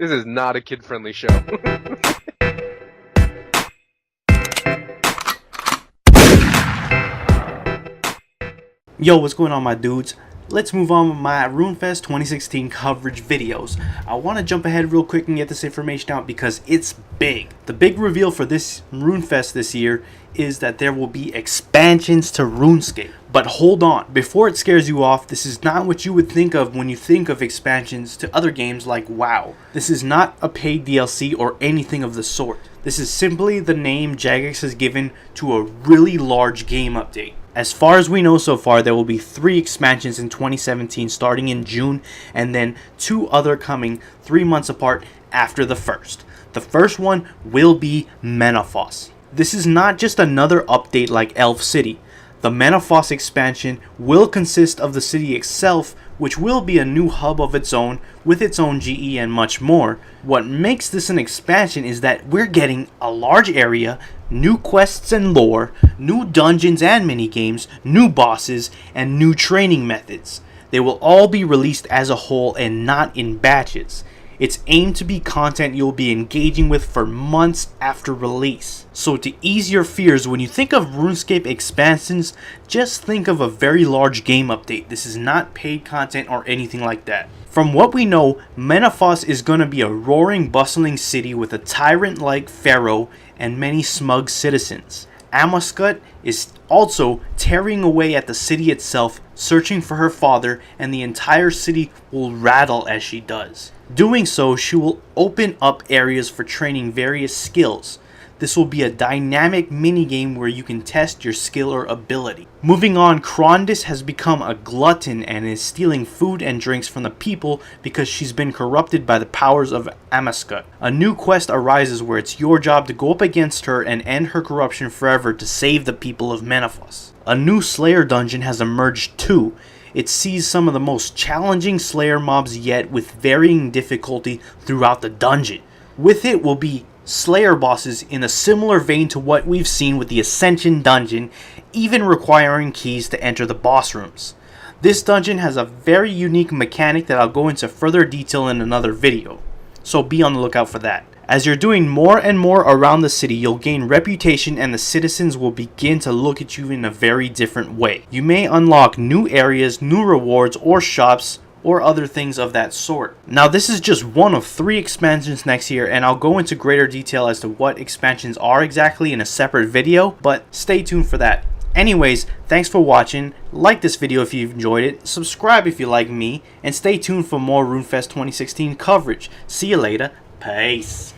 This is not a kid-friendly show. Yo, what's going on, my dudes? Let's move on with my RuneFest 2016 coverage videos. I want to jump ahead real quick and get this information out because it's big. The big reveal for this RuneFest this year is that there will be expansions to RuneScape. But hold on, before it scares you off, this is not what you would think of when you think of expansions to other games like WoW. This is not a paid DLC or anything of the sort. This is simply the name Jagex has given to a really large game update. As far as we know so far, there will be 3 expansions in 2017 starting in June, and then 2 other coming 3 months apart after the first. The first one will be Menaphos. This is not just another update like Elf City. The Menaphos expansion will consist of the city itself, which will be a new hub of its own, with its own GE and much more. What makes this an expansion is that we're getting a large area, new quests and lore, new dungeons and minigames, new bosses, and new training methods. They will all be released as a whole and not in batches. It's aimed to be content you'll be engaging with for months after release. So to ease your fears, when you think of RuneScape expansions, just think of a very large game update. This is not paid content or anything like that. From what we know, Menaphos is going to be a roaring, bustling city with a tyrant-like pharaoh and many smug citizens. Amaskut is also tearing away at the city itself, searching for her father, and the entire city will rattle as she does. Doing so, she will open up areas for training various skills. This will be a dynamic minigame where you can test your skill or ability. Moving on, Krondis has become a glutton and is stealing food and drinks from the people because she's been corrupted by the powers of Amaskut. A new quest arises where it's your job to go up against her and end her corruption forever to save the people of Menaphos. A new Slayer dungeon has emerged too. It sees some of the most challenging Slayer mobs yet with varying difficulty throughout the dungeon. With it will be Slayer bosses in a similar vein to what we've seen with the Ascension dungeon, even requiring keys to enter the boss rooms. This dungeon has a very unique mechanic that I'll go into further detail in another video, so be on the lookout for that. As you're doing more and more around the city, you'll gain reputation and the citizens will begin to look at you in a very different way. You may unlock new areas, new rewards, or shops, or other things of that sort. Now this is just one of 3 expansions next year, and I'll go into greater detail as to what expansions are exactly in a separate video, but stay tuned for that. Anyways, thanks for watching, like this video if you've enjoyed it, subscribe if you like me, and stay tuned for more RuneFest 2016 coverage. See you later, peace.